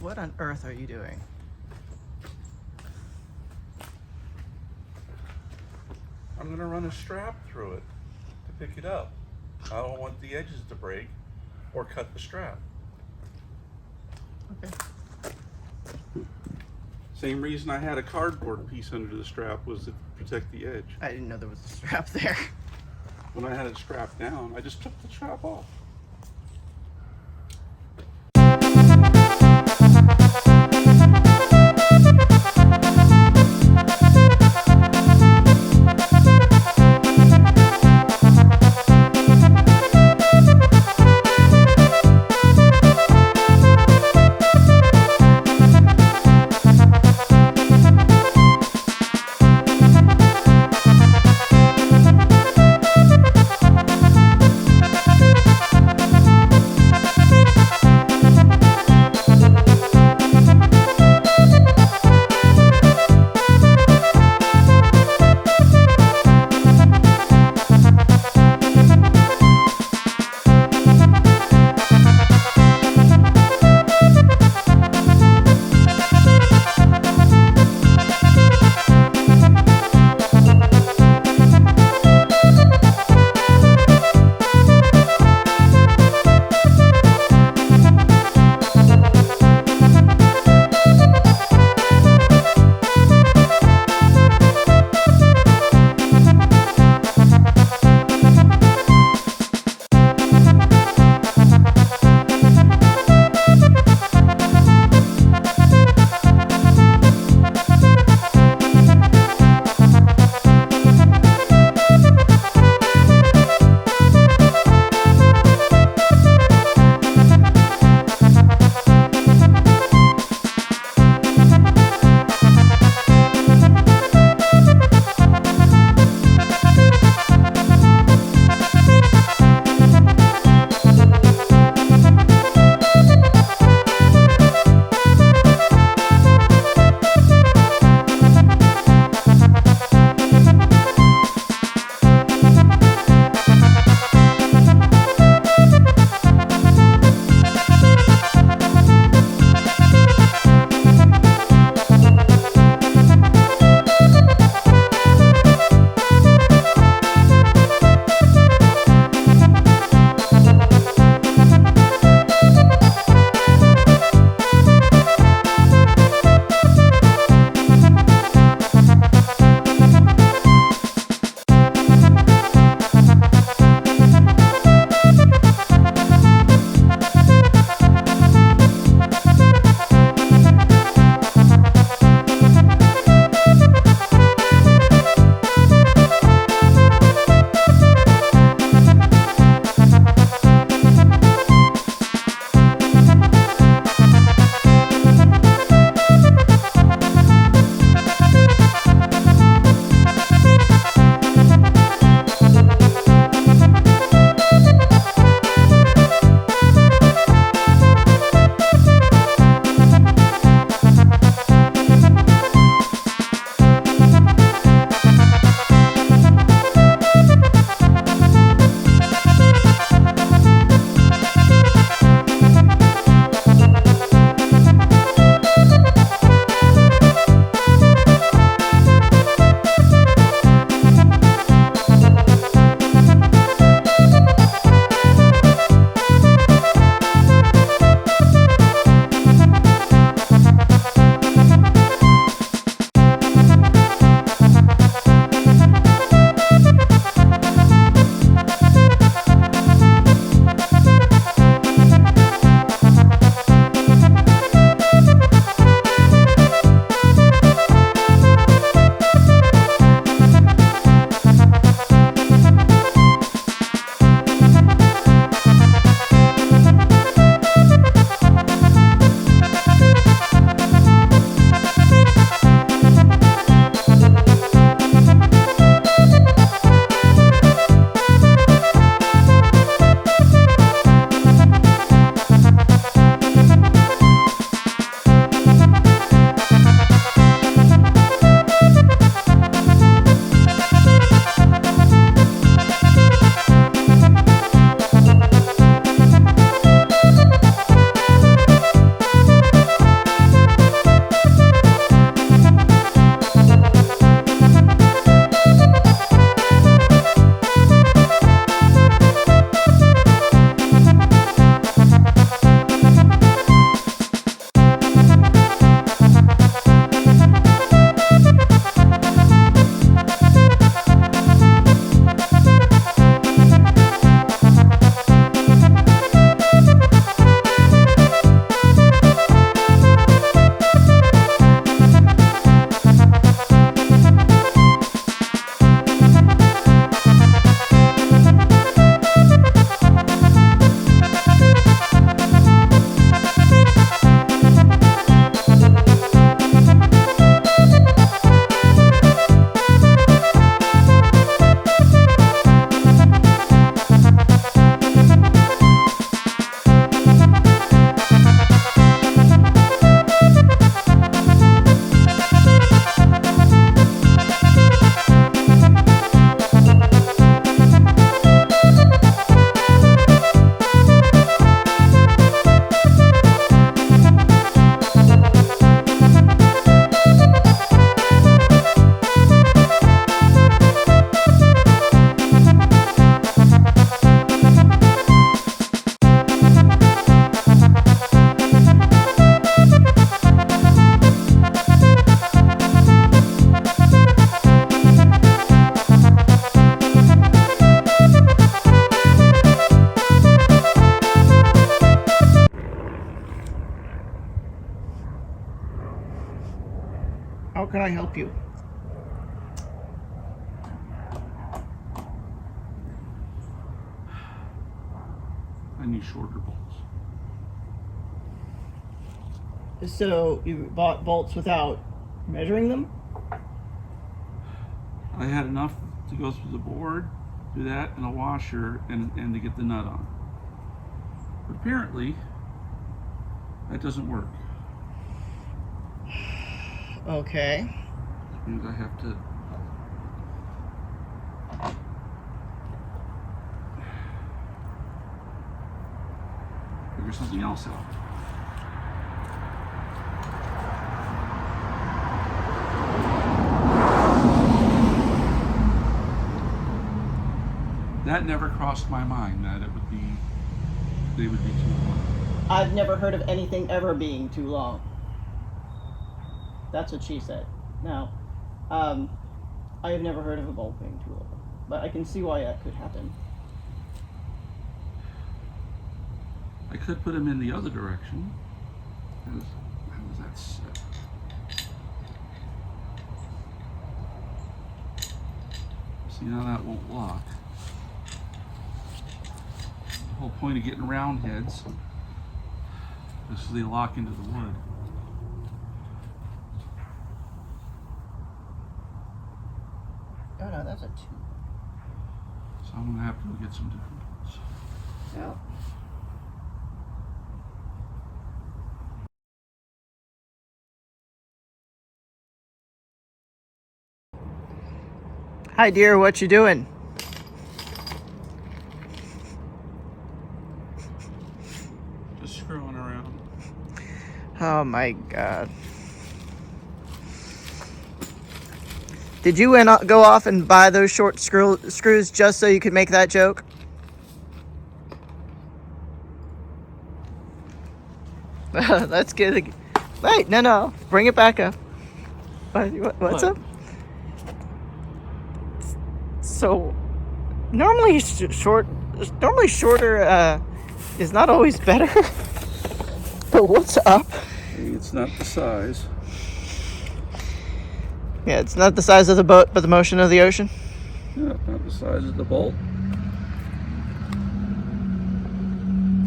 What on earth are you doing? I'm going to run a strap through it to pick it up. I don't want the edges to break or cut the strap. Okay. Same reason I had a cardboard piece under the strap was to protect the edge. I didn't know there was a strap there. When I had it strapped down, I just took the strap off. help you? I need shorter bolts. So you bought bolts without measuring them? I had enough to go through the board, do that, and a washer, and to get the nut on. But apparently, that doesn't work. Okay. Which means I have to figure something else out. That never crossed my mind that they would be too long. I've never heard of anything ever being too long. That's what she said. Now, I have never heard of a bolt being too long, but I can see why that could happen. I could put them in the other direction. How was that set? See, now that won't lock. The whole point of getting round heads is so they lock into the wood. Oh no, that's a 2. So I'm gonna have to go get some different bolts. Yeah. Hi dear, what you doing? Just screwing around. Oh my god. Did you go off and buy those short screws just so you could make that joke? That's good. Wait, no. Bring it back up. What's up? So, normally shorter is not always better. But what's up? It's not the size. Yeah, it's not the size of the boat, but the motion of the ocean. Yeah, not the size of the bolt.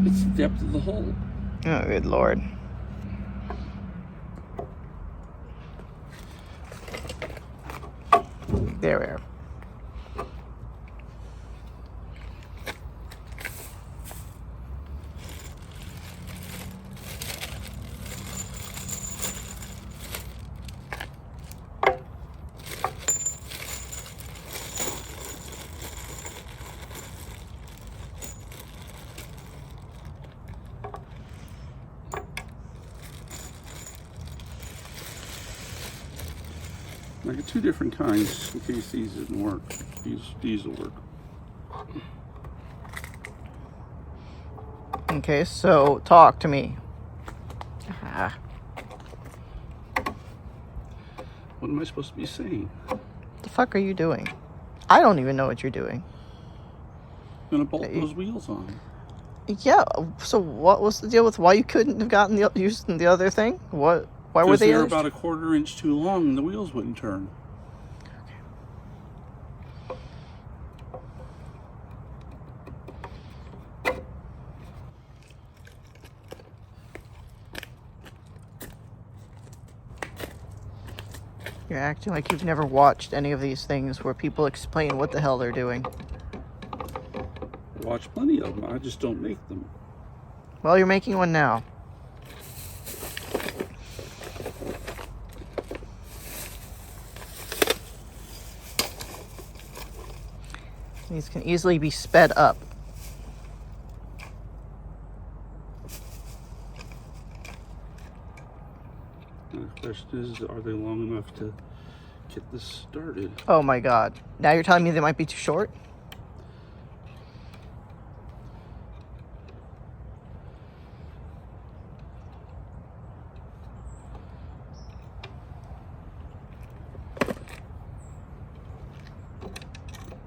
It's the depth of the hole. Oh, good lord. There we are. I got 2 different kinds in case these didn't work. These will work. Okay, so talk to me. What am I supposed to be saying? The fuck are you doing? I don't even know what you're doing. I'm gonna bolt those wheels on. Yeah, so what was the deal with why you couldn't have gotten used the other thing? What? Why were they? Because they're about a 1/4 inch too long and the wheels wouldn't turn. You're acting like you've never watched any of these things where people explain what the hell they're doing. I watch plenty of them. I just don't make them. Well, you're making one now. These can easily be sped up. The question is, are they long enough to get this started? Oh my god. Now you're telling me they might be too short?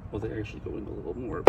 Well, they actually go in a little more.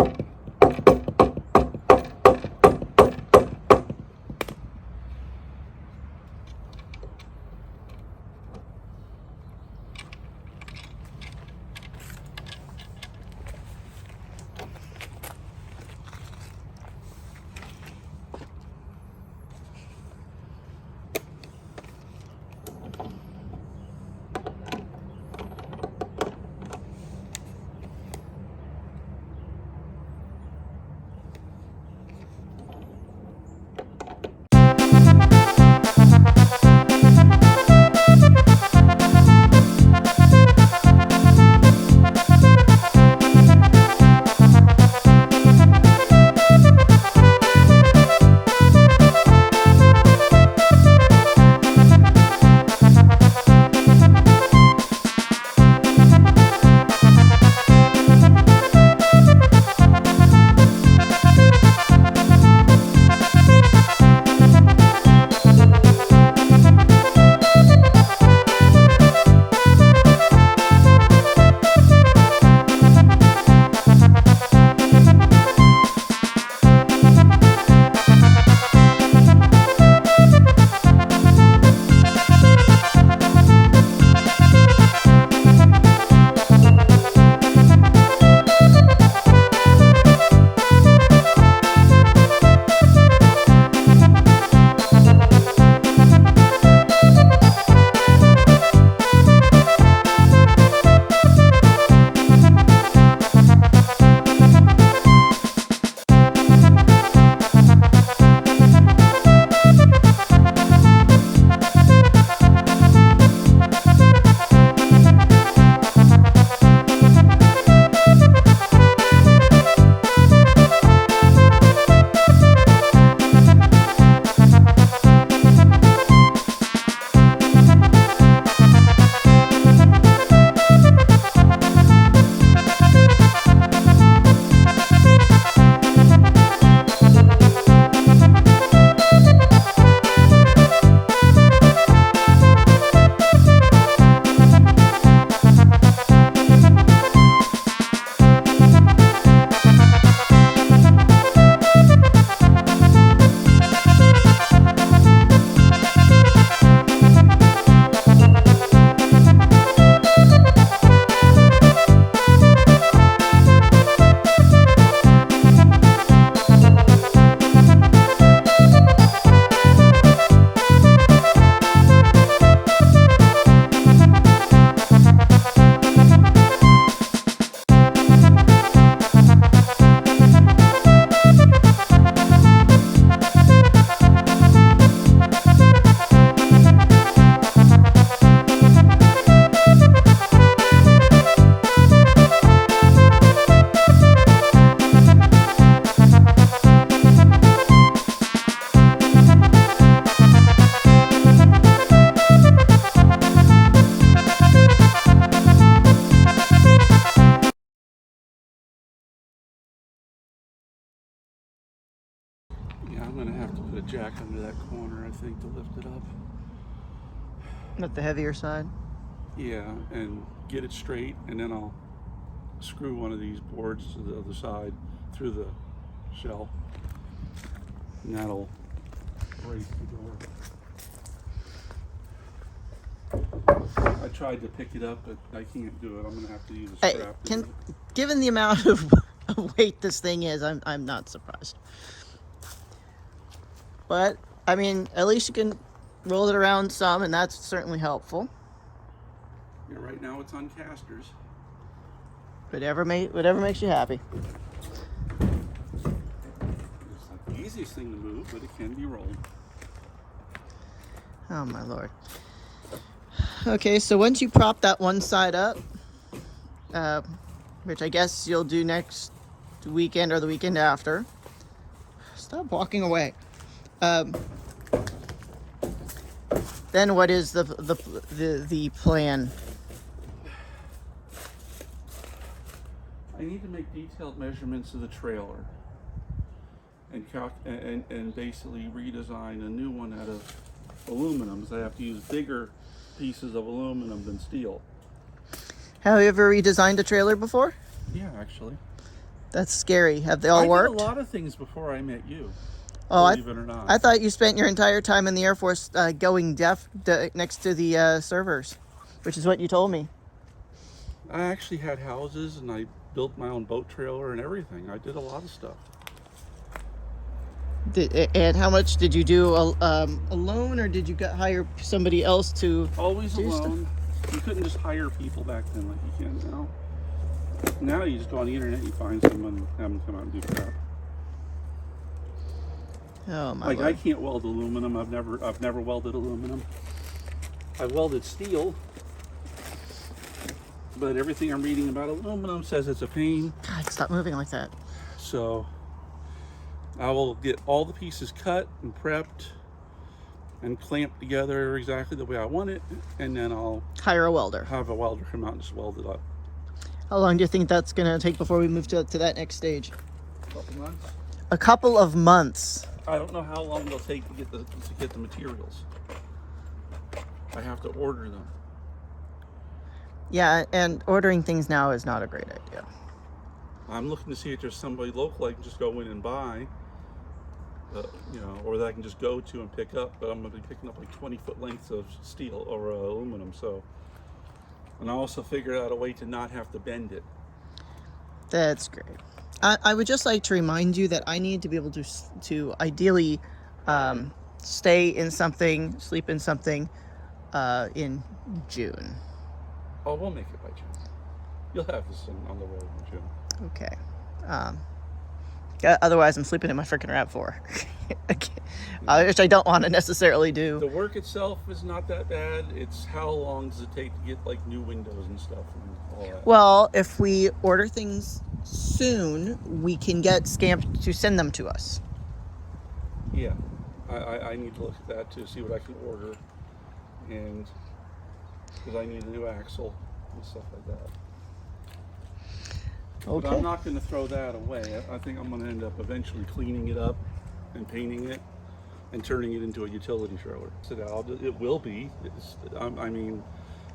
jack under that corner, I think, to lift it up. Not the heavier side. Yeah, and get it straight, and then I'll screw one of these boards to the other side through the shell, and that'll brace the door. I tried to pick it up, but I can't do it. I'm gonna have to use a strap. Given the amount of weight this thing is, I'm not surprised. But I mean, at least you can roll it around some, and that's certainly helpful. Yeah, right now it's on casters. Whatever makes you happy. It's not the easiest thing to move, but it can be rolled. Oh my lord. Okay, so once you prop that one side up, which I guess you'll do next weekend or the weekend after. Stop walking away. Then what is the plan? I need to make detailed measurements of the trailer and basically redesign a new one out of aluminum. So I have to use bigger pieces of aluminum than steel. Have you ever redesigned a trailer before? Yeah, actually. That's scary. Have they all worked? I did a lot of things before I met you. Oh, believe it or not. I thought you spent your entire time in the Air Force going deaf next to the servers, which is what you told me. I actually had houses, and I built my own boat trailer and everything. I did a lot of stuff. And how much did you do alone, or did you hire somebody else to? Always do alone. stuff? You couldn't just hire people back then like you can now. Now you just go on the internet, you find someone, and have them come out and do crap. Oh my Like Lord. I can't weld aluminum. I've never welded aluminum. I welded steel, but everything I'm reading about aluminum says it's a pain. God, stop moving like that. So I will get all the pieces cut and prepped and clamped together exactly the way I want it, and then I'll Hire a welder. have a welder come out and just weld it up. How long do you think that's gonna take before we move to that next stage? A couple months. A couple of months. I don't know how long it'll take to get the materials. I have to order them. Yeah, and ordering things now is not a great idea. I'm looking to see if there's somebody local I can just go in and buy, or that I can just go to and pick up. But I'm going to be picking up like 20-foot lengths of steel or aluminum. So, and I also figured out a way to not have to bend it. That's great. I would just like to remind you that I need to be able to ideally stay in something, sleep in something in June. Oh, we'll make it by June. You'll have this on the road in June. Okay. Otherwise, I'm sleeping in my freaking RAV4, which I don't want to necessarily do. The work itself is not that bad. It's how long does it take to get like new windows and stuff and all that. Well, if we order things soon, we can get Scamp to send them to us. Yeah, I need to look at that to see what I can order, and because I need a new axle and stuff like that. Okay. But I'm not going to throw that away. I think I'm going to end up eventually cleaning it up and painting it and turning it into a utility trailer. So it will be. I mean,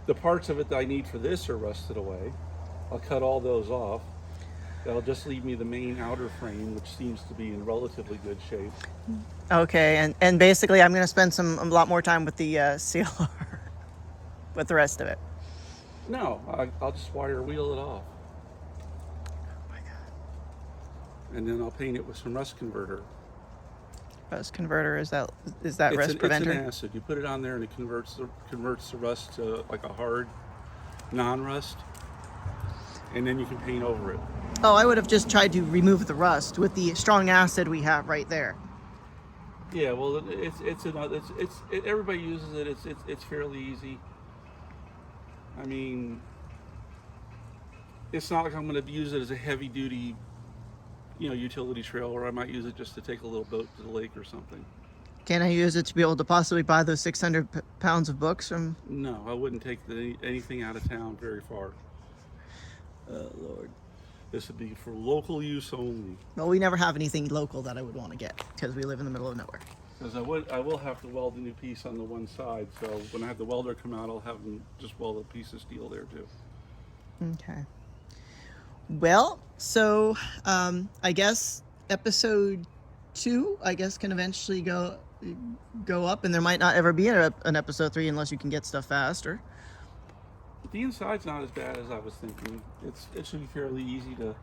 the parts of it that I need for this are rusted away. I'll cut all those off. That'll just leave me the main outer frame, which seems to be in relatively good shape. Okay, and basically I'm going to spend a lot more time with the CLR with the rest of it. No, I'll just wire wheel it off. Oh my God. And then I'll paint it with some rust converter. Rust converter, is that rust preventer? It's an acid. You put it on there and it converts the rust to like a hard non-rust, and then you can paint over it. Oh, I would have just tried to remove the rust with the strong acid we have right there. Yeah, well, everybody uses it. It's fairly easy. I mean, it's not like I'm going to use it as a heavy duty, utility trailer. I might use it just to take a little boat to the lake or something. Can I use it to be able to possibly buy those 600 pounds of books from? No, I wouldn't take anything out of town very far. Oh, Lord. This would be for local use only. Well, we never have anything local that I would want to get because we live in the middle of nowhere. Because I will have to weld a new piece on the one side, so when I have the welder come out, I'll have them just weld a piece of steel there too. Okay. Well, so I guess episode 2, I guess, can eventually go up, and there might not ever be an episode 3 unless you can get stuff faster. The inside's not as bad as I was thinking. It should be fairly easy to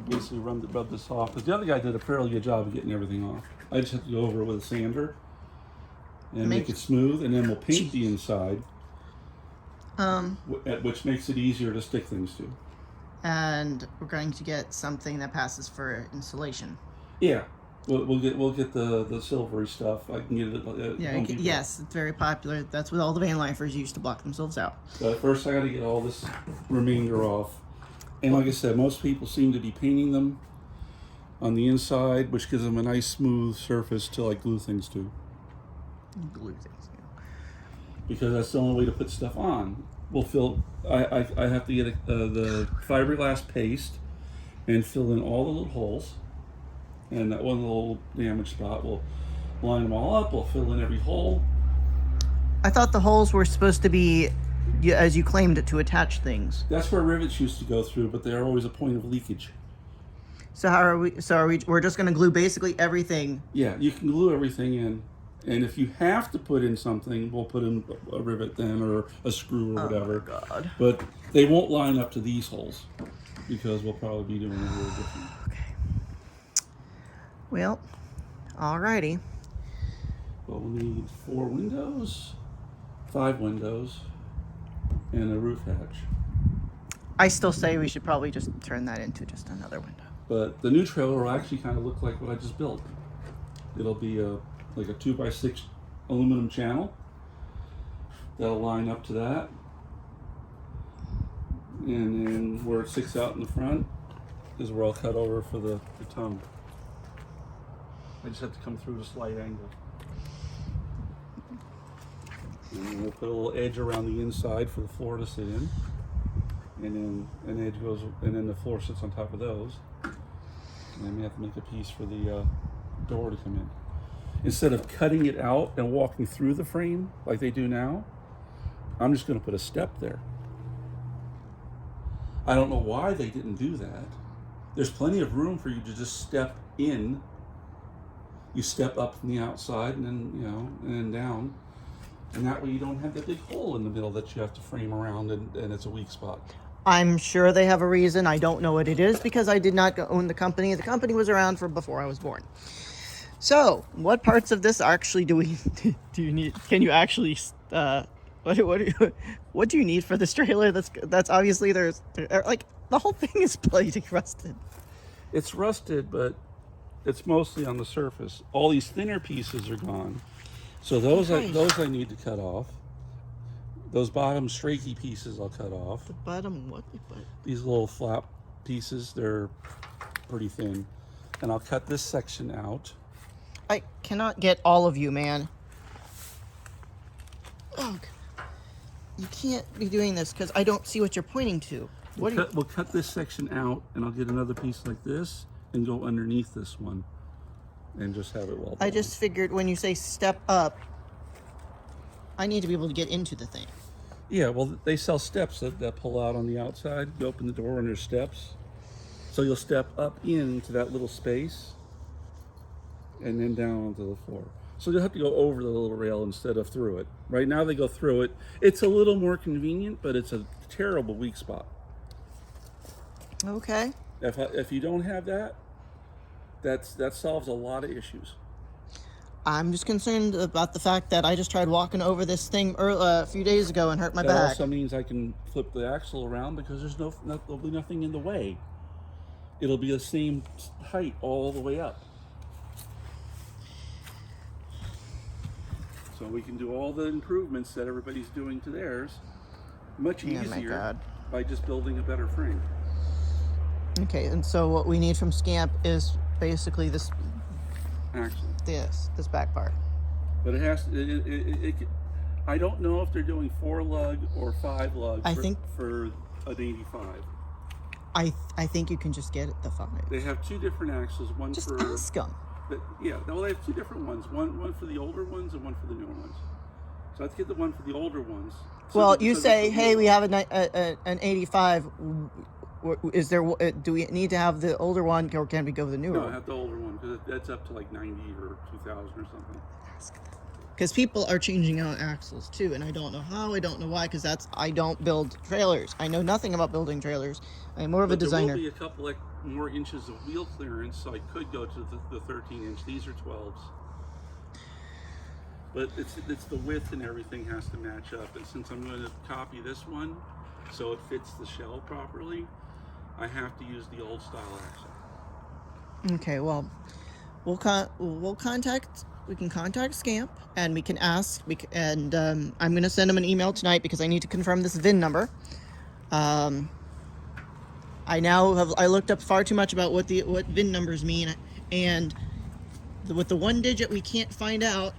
basically rub this off. Because the other guy did a fairly good job of getting everything off. I just have to go over it with a sander and make it smooth, and then we'll paint the inside, which makes it easier to stick things to. And we're going to get something that passes for insulation. Yeah, we'll get the silvery stuff. I can get it. Yes, it's very popular. That's what all the van lifers use to block themselves out. But first, I got to get all this remainder off. And like I said, most people seem to be painting them on the inside, which gives them a nice smooth surface to like glue things to. Glue things. Yeah. Because that's the only way to put stuff on. We'll fill. I have to get the fiberglass paste and fill in all the little holes. And that one little damaged spot, we'll line them all up. We'll fill in every hole. I thought the holes were supposed to be, as you claimed it, to attach things. That's where rivets used to go through, but they're always a point of leakage. So how are we? So are we? We're just going to glue basically everything. Yeah, you can glue everything in, and if you have to put in something, we'll put in a rivet then, or a screw or whatever. Oh my God. But they won't line up to these holes because we'll probably be doing it a little different. Okay. Well, alrighty. Well, we'll need 4 windows, 5 windows, and a roof hatch. I still say we should probably just turn that into just another window. But the new trailer will actually kind of look like what I just built. It'll be like a 2x6 aluminum channel. That'll line up to that. And then where it sticks out in the front is where I'll cut over for the tongue. I just have to come through at a slight angle. And then we'll put a little edge around the inside for the floor to sit in. And then an edge goes, and then the floor sits on top of those. And then we have to make a piece for the door to come in. Instead of cutting it out and walking through the frame like they do now, I'm just going to put a step there. I don't know why they didn't do that. There's plenty of room for you to just step in. You step up from the outside and then, and then down. And that way you don't have that big hole in the middle that you have to frame around and it's a weak spot. I'm sure they have a reason. I don't know what it is because I did not own the company. The company was around for before I was born. So, what parts of this actually do you need? Can you actually what do you need for this trailer? That's obviously there's like the whole thing is bloody rusted. It's rusted, but it's mostly on the surface. All these thinner pieces are gone. So those I need to cut off. Those bottom straky pieces I'll cut off. The bottom what? These little flap pieces, they're pretty thin. And I'll cut this section out. I cannot get all of you, man. Oh, you can't be doing this because I don't see what you're pointing to. We'll cut this section out, and I'll get another piece like this and go underneath this one and just have it welded. I just figured when you say step up, I need to be able to get into the thing. Yeah, well, they sell steps that pull out on the outside. You open the door and there's steps. So you'll step up into that little space and then down onto the floor. So you'll have to go over the little rail instead of through it. Right now they go through it. It's a little more convenient, but it's a terrible weak spot. Okay. If you don't have that, that solves a lot of issues. I'm just concerned about the fact that I just tried walking over this thing a few days ago and hurt my back. That also means I can flip the axle around because there'll be nothing in the way. It'll be the same height all the way up. So we can do all the improvements that everybody's doing to theirs much easier by just building a better frame. Okay, and so what we need from Scamp is basically this axle. This back part. But it has to, I don't know if they're doing 4 lug or 5 lug for an 85. I think you can just get it the 5. They have 2 different axles. One just for ask them. But yeah, well, they have two different ones. One for the older ones and one for the newer ones. So let's get the one for the older ones. Well, you say, hey, we have an 85. Is there? Do we need to have the older one, or can we go with the newer No, one? I have the older one because that's up to like 90 or 2000 or something. Because people are changing out axles too, and I don't know how, I don't know why, because I don't build trailers. I know nothing about building trailers. I'm more of a designer. There will be a couple like more inches of wheel clearance, so I could go to the 13-inch. These are 12s. But it's the width and everything has to match up. And since I'm going to copy this one so it fits the shell properly, I have to use the old style axle. Okay, well, we can contact Scamp and we can ask, and I'm going to send them an email tonight because I need to confirm this VIN number. I looked up far too much about what VIN numbers mean, and with the one digit we can't find out.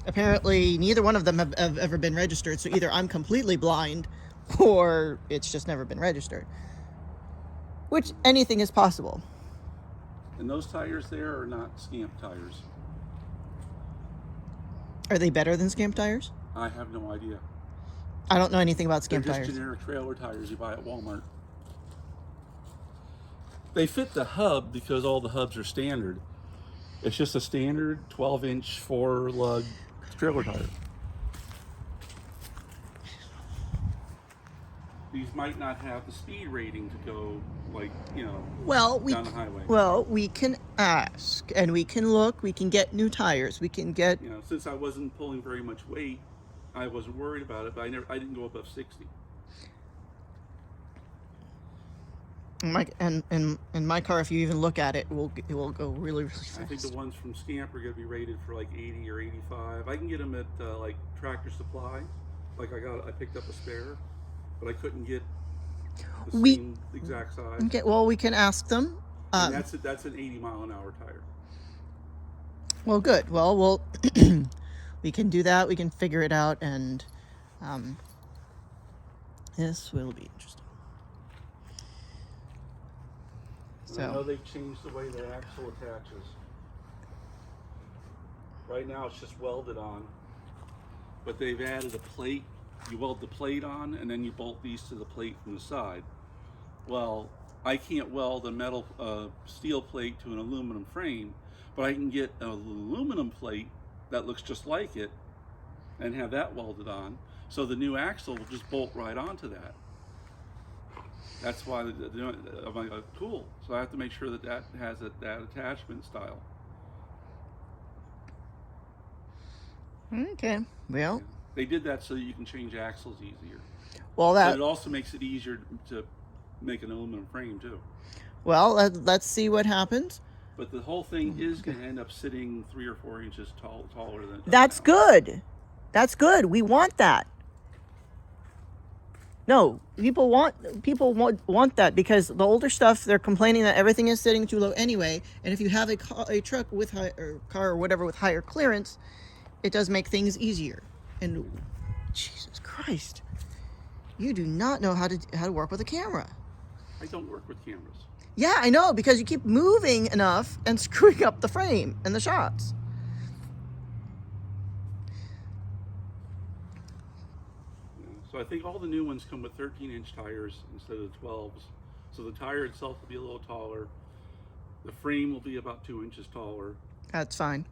Apparently neither one of them have ever been registered, so either I'm completely blind or it's just never been registered, which anything is possible. And those tires there are not Scamp tires. Are they better than Scamp tires? I have no idea. I don't know anything about Scamp They're tires. just generic trailer tires you buy at Walmart. They fit the hub because all the hubs are standard. It's just a standard 12-inch 4-lug trailer tire. These might not have the speed rating to go down the highway. Well, we can ask and we can look. We can get new tires. We can get. Since I wasn't pulling very much weight, I wasn't worried about it. But I didn't go above 60. In my car, if you even look at it, it will go really, really fast. I think the ones from Scamp are going to be rated for like 80 or 85. I can get them at like Tractor Supply. Like I picked up a spare, but I couldn't get the same exact size. Okay, well, we can ask them. And that's an 80-mile-an-hour tire. Well, good. Well, we can do that. We can figure it out, and this will be interesting. So. I know they've changed the way the axle attaches. Right now it's just welded on, but they've added a plate. You weld the plate on and then you bolt these to the plate from the side. Well, I can't weld a metal steel plate to an aluminum frame, but I can get an aluminum plate that looks just like it and have that welded on. So the new axle will just bolt right onto that. That's why I'm like, cool. So I have to make sure that has that attachment style. Okay. Well, they did that so that you can change axles easier. Well, but it also makes it easier to make an aluminum frame too. Well, let's see what happens. But the whole thing is going to end up sitting 3 or 4 inches taller than. That's good. That's good. We want that. No, people want that because the older stuff, they're complaining that everything is sitting too low anyway. And if you have a truck with car or whatever with higher clearance, it does make things easier. And Jesus Christ, you do not know how to work with a camera. I don't work with cameras. Yeah, I know, because you keep moving enough and screwing up the frame and the shots. So I think all the new ones come with 13-inch tires instead of the 12s. So the tire itself will be a little taller. The frame will be about 2 inches taller. That's fine.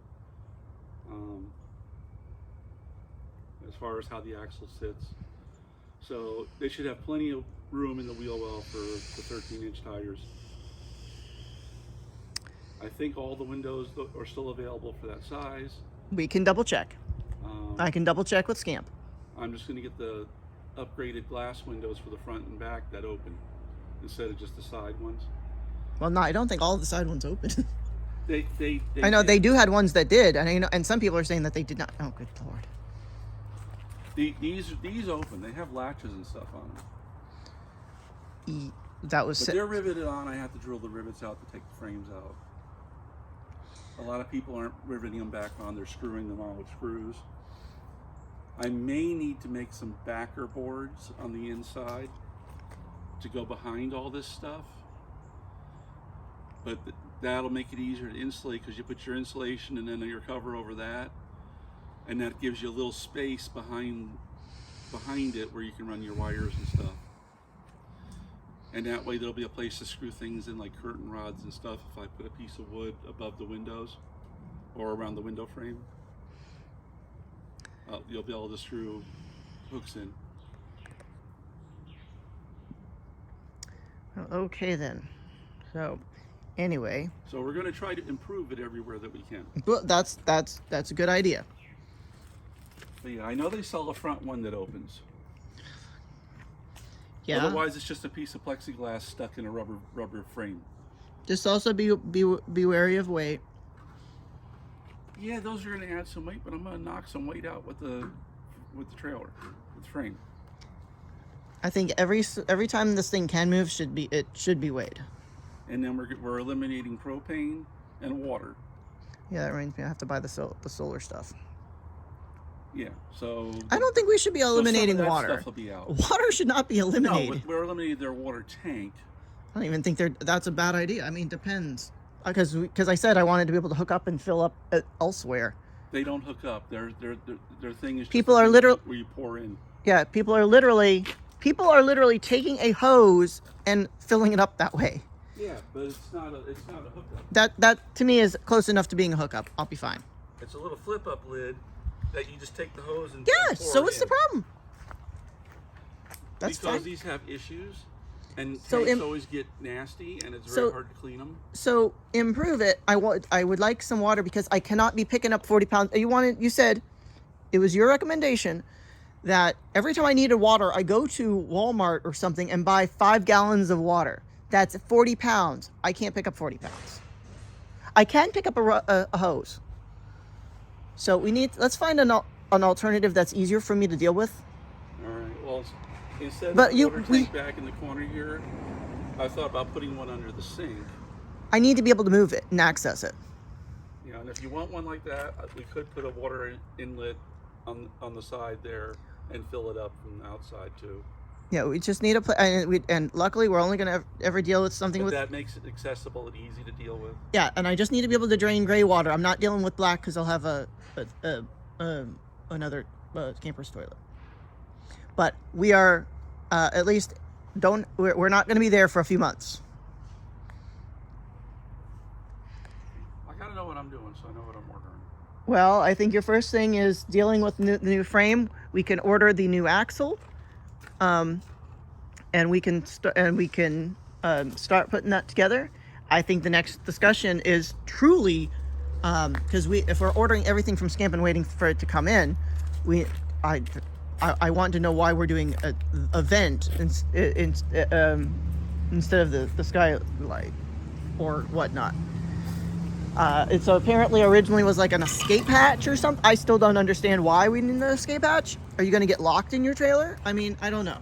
As far as how the axle sits. So they should have plenty of room in the wheel well for the 13-inch tires. I think all the windows are still available for that size. We can double check. I can double check with Scamp. I'm just going to get the upgraded glass windows for the front and back that open instead of just the side ones. Well, no, I don't think all of the side ones open. I know did. they do had ones that did, and some people are saying that they did not. Oh, good Lord. These open. They have latches and stuff on them. But they're riveted on. I have to drill the rivets out to take the frames out. A lot of people aren't riveting them back on. They're screwing them on with screws. I may need to make some backer boards on the inside to go behind all this stuff. But That'll make it easier to insulate because you put your insulation and then your cover over that, and that gives you a little space behind it where you can run your wires and stuff. And that way there'll be a place to screw things in, like curtain rods and stuff, if I put a piece of wood above the windows or around the window frame. You'll be able to screw hooks in. Okay then. So anyway, so we're going to try to improve it everywhere that we can. Well, that's a good idea. But yeah, I know they sell a front one that opens. Yeah. Otherwise, it's just a piece of plexiglass stuck in a rubber frame. Just also be wary of weight. Yeah, those are going to add some weight, but I'm going to knock some weight out with the trailer, with the frame. I think every time this thing can move it should be weighed. And then we're eliminating propane and water. Yeah, that means we have to buy the solar stuff. Yeah, so I don't think we should be eliminating water. Stuff will be out. Water should not be eliminated. No, we're eliminating their water tank. I don't even think that's a bad idea. I mean, depends. Because I said I wanted to be able to hook up and fill up elsewhere. They don't hook up. Their thing is people are literally where you pour in. Yeah, people are literally taking a hose and filling it up that way. Yeah, but it's not a hookup. That to me is close enough to being a hookup. I'll be fine. It's a little flip up lid that you just take the hose and yeah. pour So it what's in. the problem? That's because fine. these have issues, and So tanks always get nasty, and it's very hard to clean them. So improve it. I would like some water because I cannot be picking up 40 pounds. You said it was your recommendation that every time I needed water, I go to Walmart or something and buy 5 gallons of water. That's 40 pounds. I can't pick up 40 pounds. I can pick up a hose. So let's find an alternative that's easier for me to deal with. All right. Well, instead of But the water tank back in the corner here, I thought about putting one under the sink. I need to be able to move it and access it. Yeah, and if you want one like that, we could put a water inlet on the side there and fill it up from the outside too. Yeah, we just need and luckily we're only going to ever deal with something with that makes it accessible and easy to deal with. Yeah, and I just need to be able to drain gray water. I'm not dealing with black because I'll have another camper's toilet. But we are at least we're not going to be there for a few months. I gotta know what I'm doing, so I know what I'm ordering. Well, I think your first thing is dealing with the new frame. We can order the new axle. And we can start putting that together. I think the next discussion is truly because if we're ordering everything from Scamp and waiting for it to come in, I want to know why we're doing a vent instead of the skylight or whatnot. So apparently originally was like an escape hatch or something. I still don't understand why we need an escape hatch. Are you going to get locked in your trailer? I mean, I don't know.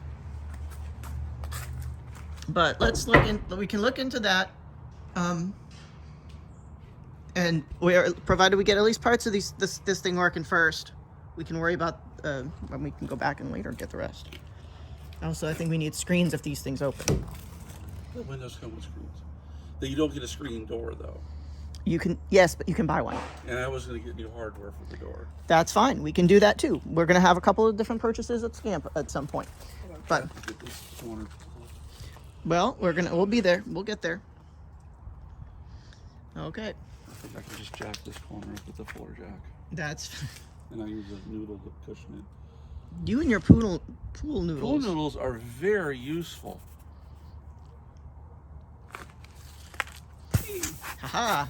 But we can look into that. And provided we get at least parts of this thing working first, we can worry about when we can go back and later get the rest. Also, I think we need screens if these things open. The windows come with screens. You don't get a screen door though. Yes, but you can buy one. And I was going to get new hardware for the door. That's fine. We can do that too. We're going to have a couple of different purchases at Scamp at some point. But well, we'll be there. We'll get there. Okay. I think I can just jack this corner up with the floor jack. That's. And I use a noodle to cushion it. You and your pool noodles. Pool noodles are very useful. Haha.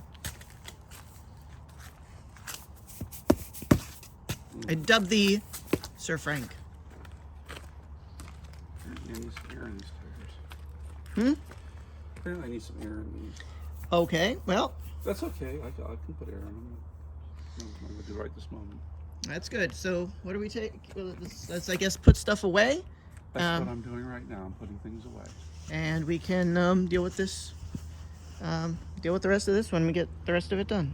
I dubbed thee Sir Frank. I need some air in these tires. I need some air in these. Okay, well. That's okay. I can put air in them. I'm going to do right this moment. That's good. So what do we take? Let's I guess put stuff away. That's what I'm doing right now. I'm putting things away. And we can deal with this. Deal with the rest of this when we get the rest of it done.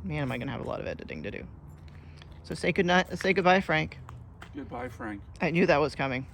Man, am I going to have a lot of editing to do. So say goodbye, Frank. Goodbye, Frank. I knew that was coming.